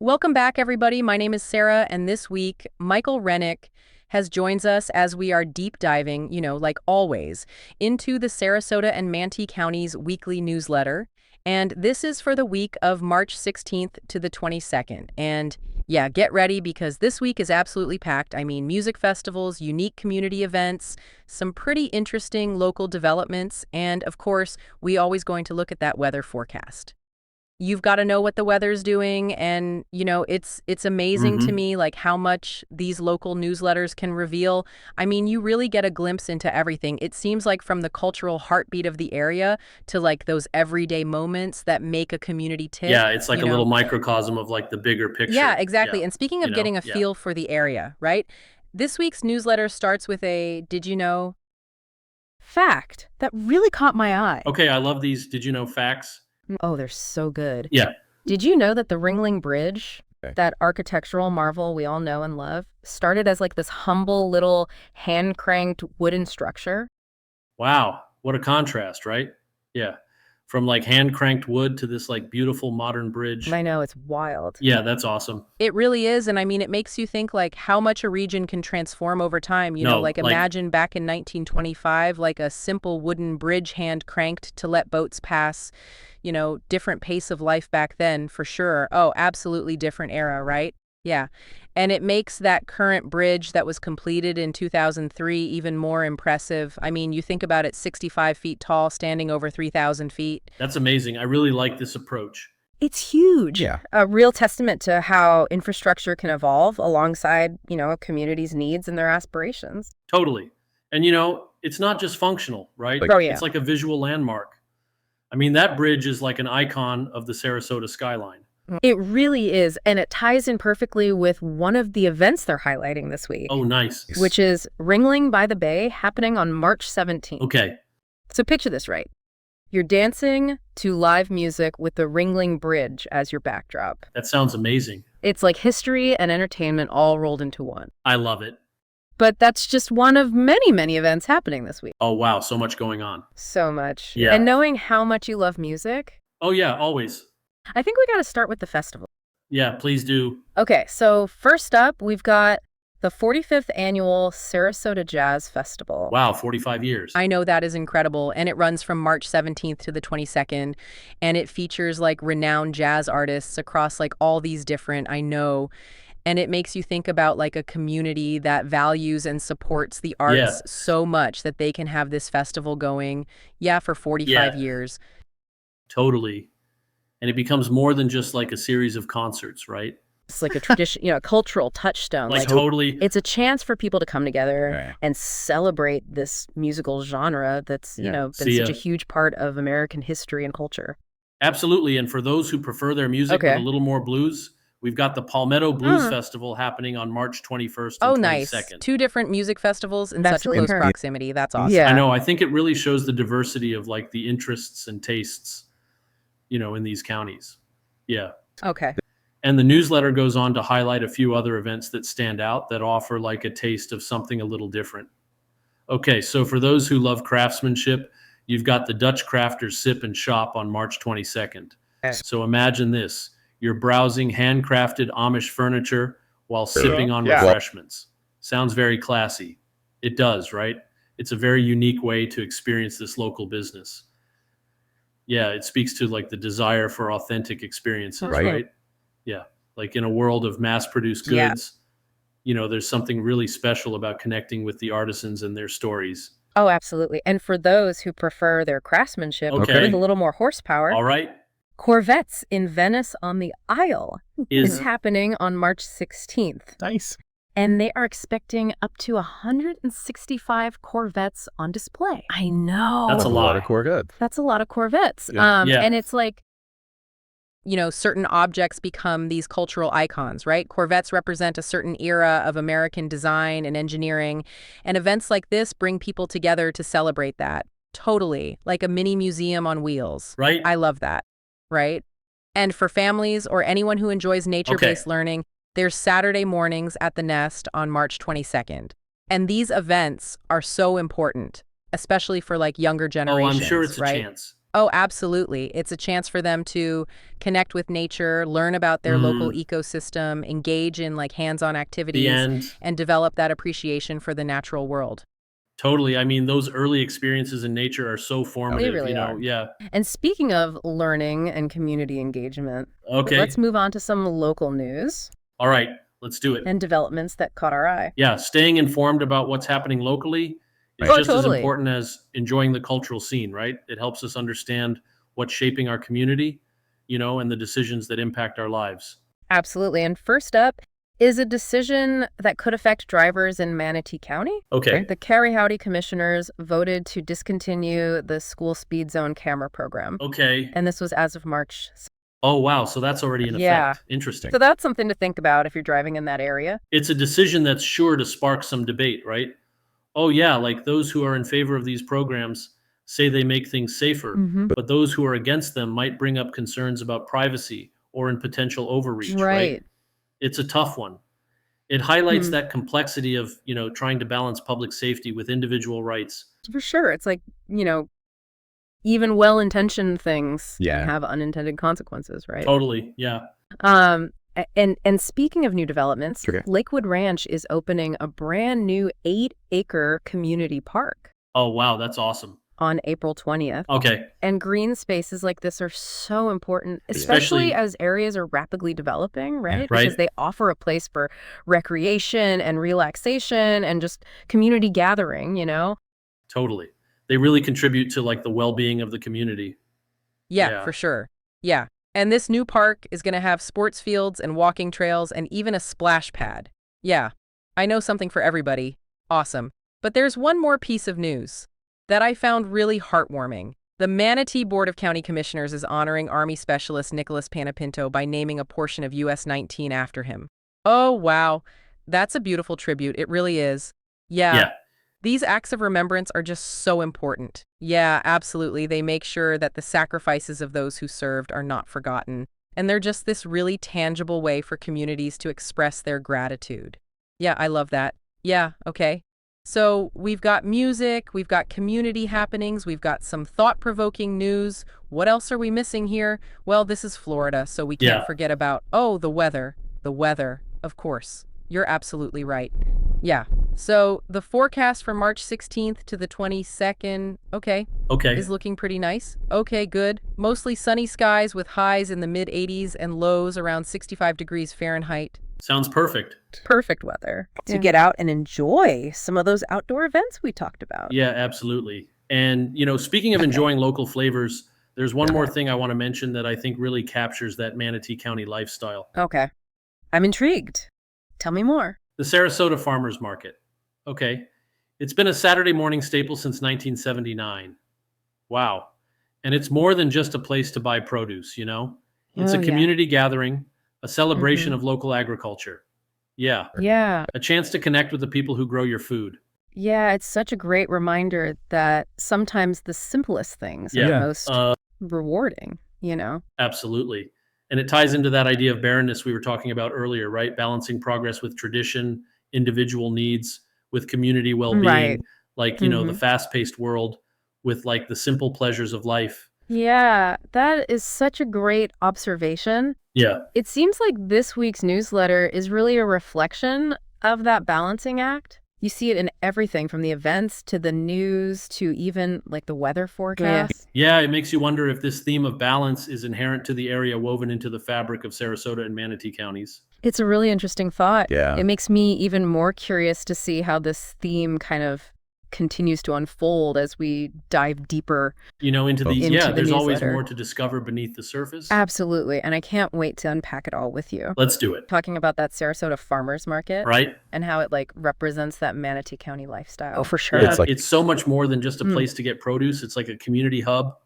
Welcome back, everybody. My name is Sarah, and this week, Michael Rennick has joined us as we are deep diving, like always, into the Sarasota and Manatee Counties weekly newsletter. And this is for the week of March 16th to the 22nd. And yeah, get ready because this week is absolutely packed. I mean, music festivals, unique community events, some pretty interesting local developments, and of course, we always going to look at that weather forecast. You've got to know what the weather's doing, and it's amazing to hmm me like how much these local newsletters can reveal. I mean, you really get a glimpse into everything. It seems like from the cultural heartbeat of the area to like those everyday moments that make a community tick, Yeah, it's like a little microcosm of like the bigger Yeah, picture. exactly. Yeah, And speaking of getting a yeah. feel for the area, right? This week's newsletter starts with a did you know fact that really caught my eye. Okay, I love these. Did you know facts? Oh, they're so good. Yeah. Did you know that the Ringling Bridge, Okay. that architectural marvel we all know and love, started as like this humble little hand-cranked wooden structure? Wow, what a contrast, right? Yeah. From like hand cranked wood to this like beautiful modern bridge. I know, it's wild. Yeah, that's awesome. It really is, and I mean, it makes you think like how much a region can transform over time. No, Like like imagine back in 1925, like a simple wooden bridge hand cranked to let boats pass. Different pace of life back then for sure. Oh, absolutely different era, right? Yeah. And it makes that current bridge that was completed in 2003 even more impressive. I mean, you think about it, 65 feet tall, standing over 3,000 feet. that's amazing. I really like this approach. It's huge. Yeah. A real testament to how infrastructure can evolve alongside, a community's needs and their aspirations. Totally. And it's not just functional, right? Like- Oh, yeah. It's like a visual landmark. I mean, that bridge is like an icon of the Sarasota skyline. It really is. And it ties in perfectly with one of the events they're highlighting this week, Oh, nice. which is Ringling by the Bay happening on March 17th. Okay. So picture this, right? You're dancing to live music with the Ringling Bridge as your backdrop. That sounds amazing. It's like history and entertainment all rolled into one. I love it. But that's just one of many, many events happening this week. Oh, wow. So much going on. So much. Yeah. And knowing how much you love music, Oh, yeah. Always. I think we got to start with the festival. Yeah. Please do. Okay, so first up, we've got the 45th annual Sarasota Jazz Festival. Wow. 45 years. I know that is incredible, and it runs from March 17th to the 22nd, and it features like renowned jazz artists across like all these different, I know, and it makes you think about like a community that values and supports the arts Yeah. so much that they can have this festival going, for 45 Yeah. years. Totally. And it becomes more than just like a series of concerts, right? It's like a tradition, a cultural touchstone. Like totally. It's a chance for people to come together Right. and celebrate this musical genre that's, Yeah. been See such ya. a huge part of American history and culture. Absolutely. And for those who prefer their music Okay. with a little more blues, we've got the Palmetto Blues Uh. Festival happening on March 21st and Oh, nice. 22nd. Two different music festivals in That's such close really- proximity. That's awesome. Yeah. I know. I think it really shows the diversity of like the interests and tastes, in these counties. Yeah. Okay. And the newsletter goes on to highlight a few other events that stand out that offer like a taste of something a little different. Okay, so for those who love craftsmanship, you've got the Dutch Crafters Sip and Shop on March 22nd. Okay. So imagine this. You're browsing handcrafted Amish furniture while sipping on Yeah. refreshments. Sounds very classy. It does, right? It's a very unique way to experience this local business. Yeah, it speaks to like the desire for authentic experiences, Right. right? Yeah. Like in a world of mass-produced Yeah. goods, there's something really special about connecting with the artisans and their stories. Oh, absolutely. And for those who prefer their craftsmanship Okay. with a little more horsepower, All right. Corvettes in Venice on the Isle is Is happening on March 16th. Nice. And they are expecting up to 165 Corvettes on display. I know. That's a lot. of Corvettes. That's a lot of Corvettes. Yeah. Yeah. And it's like, certain objects become these cultural icons, right? Corvettes represent a certain era of American design and engineering. And events like this bring people together to celebrate that. Totally. Like a mini museum on wheels. right? I love that, right? And for families or anyone who enjoys nature-based learning, there's Saturday mornings at the Nest on March 22nd. And these events are so important, especially for like younger Oh, generations, I'm sure it's a right? chance. Oh, absolutely. It's a chance for them to connect with nature, learn about their local Mm, ecosystem, engage in like hands-on the activities, end. and develop that appreciation for the natural world. Totally. I mean, those early experiences in nature are so They formative, really are. yeah. And speaking of learning and community engagement, let's Okay. move on to some local news All right. Let's do it. and developments that caught our eye. Yeah, staying informed about what's happening locally is Oh, just as totally. important as enjoying the cultural scene, right? It helps us understand what's shaping our community, and the decisions that impact our lives. Absolutely. And first up is a decision that could affect drivers in Manatee County. Okay. The Cary County commissioners voted to discontinue the school speed zone camera program. Okay. And this was as of March. Oh, wow. So that's already in Yeah. effect. Interesting. So that's something to think about if you're driving in that area. It's a decision that's sure to spark some debate, right? Oh, yeah. Like those who are in favor of these programs say they make things safer, Hmm. but those who are against them might bring up concerns about privacy or in potential overreach, right? Right. It's a tough one. It highlights Hmm. that complexity of, trying to balance public safety with individual rights. For sure. It's like, even well-intentioned things can Yeah. have unintended consequences, right? Totally. Yeah. And speaking of new developments, Okay. Lakewood Ranch is opening a brand new 8-acre community park Oh, wow. That's awesome. on April 20th. Okay. And green spaces like this are so important, especially Especially- as areas are rapidly developing, right? Right. Because they offer a place for recreation and relaxation and just community gathering. Totally. They really contribute to like the well-being of the community. Yeah, Yeah. for sure. Yeah. And this new park is going to have sports fields and walking trails and even a splash pad. Yeah, I know something for everybody. Awesome. But there's one more piece of news that I found really heartwarming. The Manatee Board of County Commissioners is honoring Army Specialist Nicholas Panapinto by naming a portion of US 19 after him. Oh, wow. That's a beautiful tribute. It really is. Yeah. These acts of remembrance are just so important. Yeah, absolutely. They make sure that the sacrifices of those who served are not forgotten. And they're just this really tangible way for communities to express their gratitude. Yeah, I love that. Yeah, okay. So we've got music, we've got community happenings, we've got some thought-provoking news. What else are we missing here? Well, this is Florida, so we can't Yeah. forget about, the weather. The weather, of course. You're absolutely right. Yeah. So the forecast from March 16th to the 22nd, Okay. is looking pretty nice. Okay, good. Mostly sunny skies with highs in the mid-80s and lows around 65 degrees Fahrenheit. Sounds perfect. Perfect weather to Yeah. get out and enjoy some of those outdoor events we talked about. Yeah, absolutely. And, speaking of enjoying local flavors, there's one more thing I want to mention that I think really captures that Manatee County lifestyle. Okay. I'm intrigued. Tell me more. The Sarasota Farmers Market. Okay. It's been a Saturday morning staple since 1979. Wow. And it's more than just a place to buy produce. It's Oh, a yeah. community gathering, a celebration Mhm. of local agriculture. Yeah. Yeah. A chance to connect with the people who grow your food. Yeah, it's such a great reminder that sometimes the simplest things are Yeah. the most rewarding. Absolutely. And it ties into that idea of barrenness we were talking about earlier, right? Balancing progress with tradition, individual needs, with community well-being, Right. like, the fast-paced world with like the simple pleasures of life. Yeah, that is such a great observation. Yeah. It seems like this week's newsletter is really a reflection of that balancing act. You see it in everything from the events to the news to even like the weather forecast. Yeah, it makes you wonder if this theme of balance is inherent to the area woven into the fabric of Sarasota and Manatee counties. It's a really interesting thought. Yeah. It makes me even more curious to see how this theme kind of continues to unfold as we dive deeper. Into these, Into the there's always newsletter. more to discover beneath the surface. Absolutely. And I can't wait to unpack it all with you. Let's do it. Talking about that Sarasota Farmers Market Right? and how it like represents that Manatee County lifestyle. Oh, for sure. Yeah, It's like- it's so much more than just a place to get produce. It's like a community hub,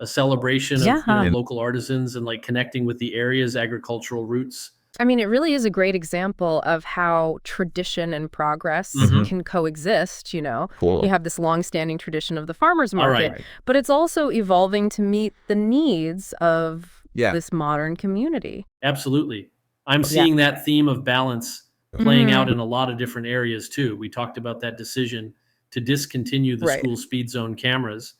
a celebration of Yeah. local artisans and like connecting with the area's agricultural roots. I mean, it really is a great example of how tradition and progress Mhm. can coexist. Cool. You have this long-standing tradition of the farmers All market, right. but it's also evolving to meet the needs of Yeah. this modern community. Absolutely. I'm Yeah. seeing that theme of balance playing Mhm. out in a lot of different areas too. We talked about that decision to discontinue the Right. school speed zone cameras.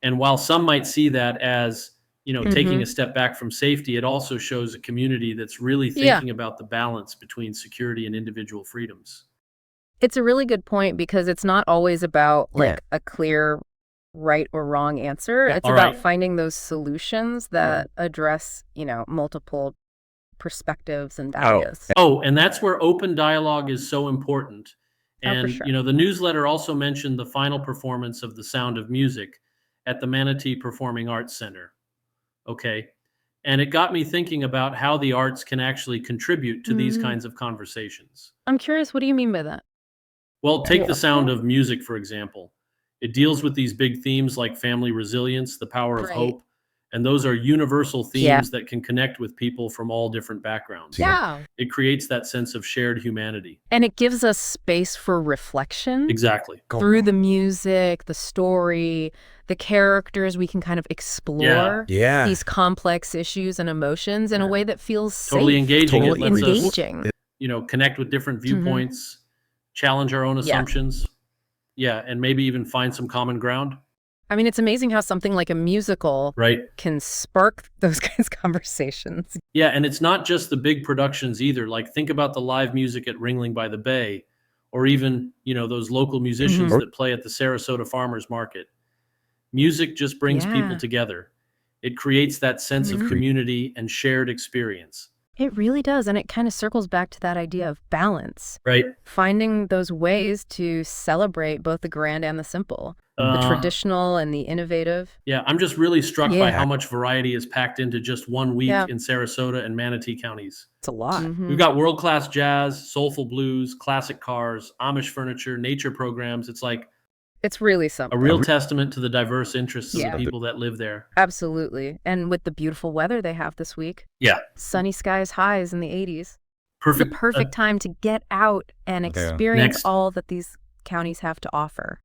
And while some might see that as, taking Mhm. a step back from safety, it also shows a community that's really Yeah. thinking about the balance between security and individual freedoms. It's a really good point because it's not always about Yeah. like a clear right or wrong answer. It's All about right. finding those solutions that address, multiple perspectives and values. Oh, and that's where open dialogue is so important. Oh, for And, sure. the newsletter also mentioned the final performance of The Sound of Music at the Manatee Performing Arts Center. Okay. And it got me thinking about how the arts can actually contribute to these Mm. kinds of conversations. I'm curious, what do you mean by that? Well, take Yeah. The Sound of Music, for example. It deals with these big themes like family resilience, the power of Right. hope, and those are universal themes Yeah. that can connect with people from all different backgrounds. Yeah. It creates that sense of shared humanity. And it gives us space for reflection Exactly. through the music, the story, the characters. We can kind of explore Yeah. these complex issues and emotions in a Yeah. way that feels Totally safe, engaging. Totally It lets us, engaging. connect with different viewpoints, challenge our own Yeah. assumptions. Yeah, and maybe even find some common ground. I mean, it's amazing how something like a musical Right. can spark those kinds of conversations. Yeah, and it's not just the big productions either. Like, think about the live music at Ringling by the Bay, or even, those local musicians Mhm. that play at the Sarasota Farmers Market. Music just brings people Yeah. together. It creates that sense Mhm. of community and shared experience. It really does. And it kind of circles back to that idea of balance, Right? finding those ways to celebrate both the grand and the simple, the traditional and the innovative. Yeah, I'm just really struck by Yeah. how much variety is packed into just 1 week Yeah. in Sarasota and Manatee counties. It's a lot. Mhm. We've got world-class jazz, soulful blues, classic cars, Amish furniture, nature programs. It's like It's really a something. real testament to the diverse interests of Yeah. the people that live there. Absolutely. And with the beautiful weather they have this week, Yeah. sunny skies, highs in the 80s. It's the Perfect. perfect time to get out and experience Next. all that these counties have to offer.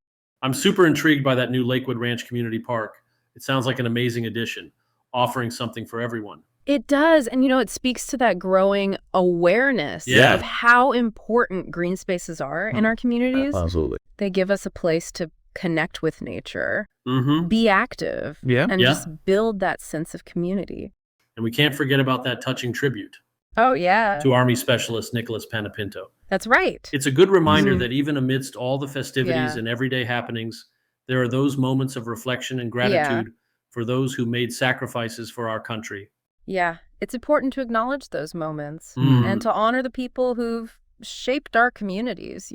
I'm super intrigued by that new Lakewood Ranch Community Park. It sounds like an amazing addition, offering something for everyone. It does. And, it speaks to that growing awareness Yeah. of how important green spaces are in our communities. Absolutely. They give us a place to connect with nature, Mm-hmm. be active, Yeah. and Yeah. just build that sense of community. And we can't forget about that touching tribute Oh, yeah. to Army Specialist Nicholas Panapinto. That's right. It's a good reminder Mhm. that even amidst all the festivities Yeah. and everyday happenings, there are those moments of reflection and gratitude for those who made sacrifices for our country. Yeah. It's important to acknowledge those moments Mm. and to honor the people who've shaped our communities,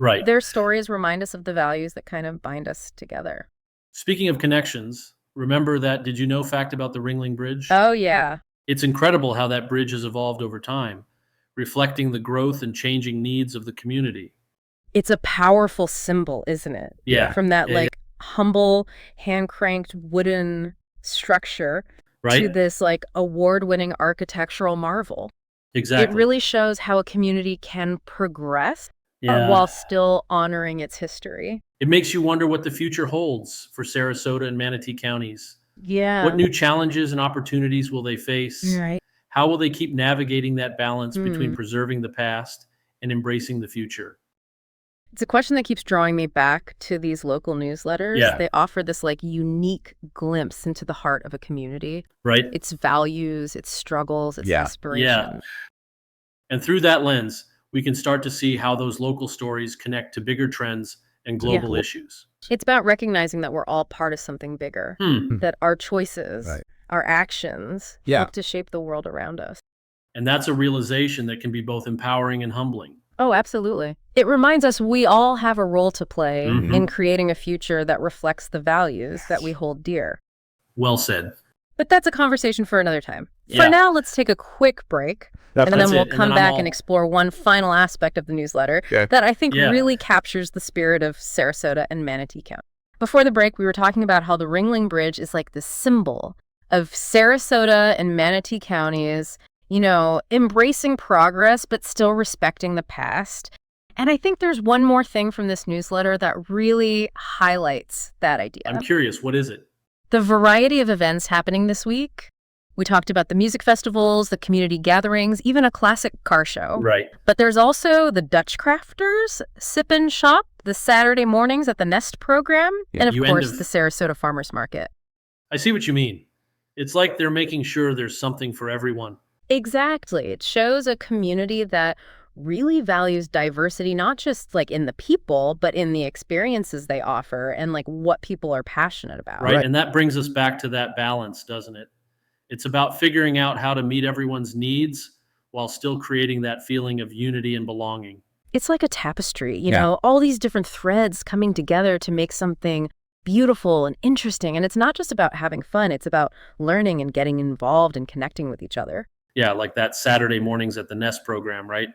Right. Their stories remind us of the values that kind of bind us together. Speaking of connections, remember that did you know fact about the Ringling Bridge? Oh, yeah. It's incredible how that bridge has evolved over time, reflecting the growth and changing needs of the community. It's a powerful symbol, isn't it? Yeah. From that, Yeah, yeah. humble, hand-cranked wooden structure Right? to this, award-winning architectural marvel. Exactly. It really shows how a community can progress Yeah. while still honoring its history. It makes you wonder what the future holds for Sarasota and Manatee counties. Yeah. What new challenges and opportunities will they face? Right. How will they keep navigating that balance between Mm. preserving the past and embracing the future? It's a question that keeps drawing me back to these local newsletters. Yeah. They offer this unique glimpse into the heart of a community, Right? its values, its struggles, its Yeah. aspirations. Yeah. And through that lens, we can start to see how those local stories connect to bigger trends and global issues. It's about recognizing that we're all part of something bigger, that our choices, Right. our actions Yeah. help to shape the world around us. And that's a realization that can be both empowering and humbling. Oh, absolutely. It reminds us we all have a role to play Mhm. in creating a future that reflects the values that we hold dear. Well said. But that's a conversation for another time. Yeah. For now, let's take a quick break, and then That's we'll it. And come then I'm back all- and explore one final aspect of the newsletter Okay. that I think Yeah. really captures the spirit of Sarasota and Manatee County. Before the break, we were talking about how the Ringling Bridge is like the symbol of Sarasota and Manatee counties, embracing progress, but still respecting the past. And I think there's one more thing from this newsletter that really highlights that idea. I'm curious, what is it? The variety of events happening this week. We talked about the music festivals, the community gatherings, even a classic car show. Right. But there's also the Dutch Crafters Sip and Shop the Saturday mornings at the Nest program, and of You end course, of the Sarasota Farmers Market. I see what you mean. It's like they're making sure there's something for everyone. Exactly. It shows a community that really values diversity, not just like in the people, but in the experiences they offer and like what people are passionate about. Right? And that brings us back to that balance, doesn't it? It's about figuring out how to meet everyone's needs while still creating that feeling of unity and belonging. It's like a tapestry, Yeah. all these different threads coming together to make something beautiful and interesting. And it's not just about having fun, it's about learning and getting involved and connecting with each other. Yeah, like that Saturday mornings at the Nest program, right?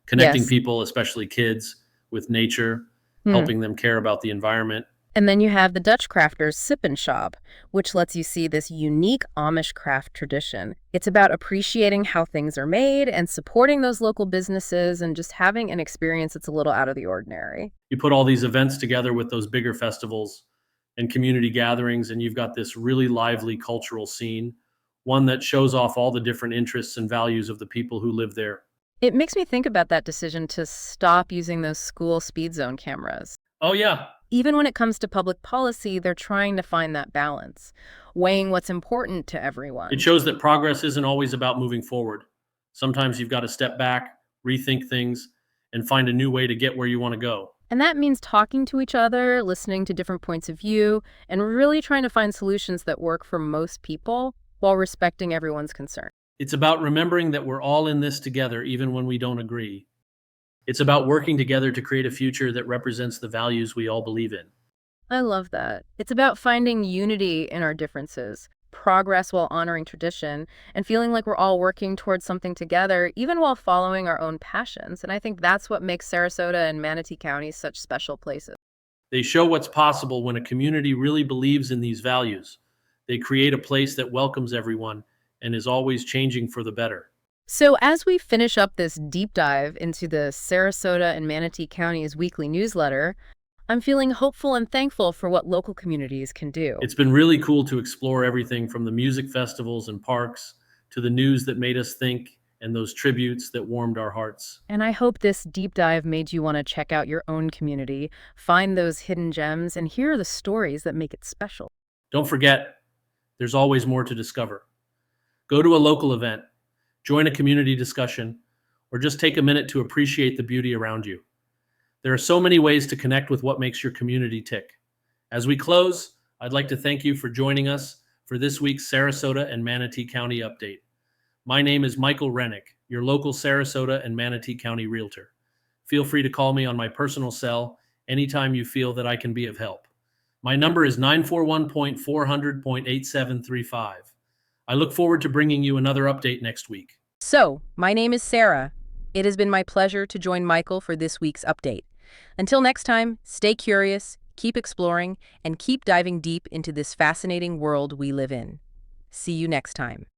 Connecting Yes. people, especially kids, with nature, Hmm. helping them care about the environment. And then you have the Dutch Crafters Sip and Shop, which lets you see this unique Amish craft tradition. It's about appreciating how things are made and supporting those local businesses and just having an experience that's a little out of the ordinary. You put all these events together with those bigger festivals and community gatherings, and you've got this really lively cultural scene, one that shows off all the different interests and values of the people who live there. It makes me think about that decision to stop using those school speed zone cameras. Oh, yeah. Even when it comes to public policy, they're trying to find that balance, weighing what's important to everyone. It shows that progress isn't always about moving forward. Sometimes you've got to step back, rethink things, and find a new way to get where you want to go. And that means talking to each other, listening to different points of view, and really trying to find solutions that work for most people while respecting everyone's concern. It's about remembering that we're all in this together, even when we don't agree. It's about working together to create a future that represents the values we all believe in. I love that. It's about finding unity in our differences, progress while honoring tradition, and feeling like we're all working towards something together, even while following our own passions. And I think that's what makes Sarasota and Manatee counties such special places. They show what's possible when a community really believes in these values. They create a place that welcomes everyone and is always changing for the better. So, as we finish up this deep dive into the Sarasota and Manatee Counties weekly newsletter, I'm feeling hopeful and thankful for what local communities can do. It's been really cool to explore everything from the music festivals and parks to the news that made us think and those tributes that warmed our hearts. And I hope this deep dive made you want to check out your own community, find those hidden gems, and hear the stories that make it special. Don't forget, there's always more to discover. Go to a local event, join a community discussion, or just take a minute to appreciate the beauty around you. There are so many ways to connect with what makes your community tick. As we close, I'd like to thank you for joining us for this week's Sarasota and Manatee County update. My name is Michael Rennick, your local Sarasota and Manatee County realtor. Feel free to call me on my personal cell anytime you feel that I can be of help. My number is 941.400.8735. I look forward to bringing you another update next week. So, my name is Sarah. It has been my pleasure to join Michael for this week's update. Until next time, stay curious, keep exploring, and keep diving deep into this fascinating world we live in. See you next time.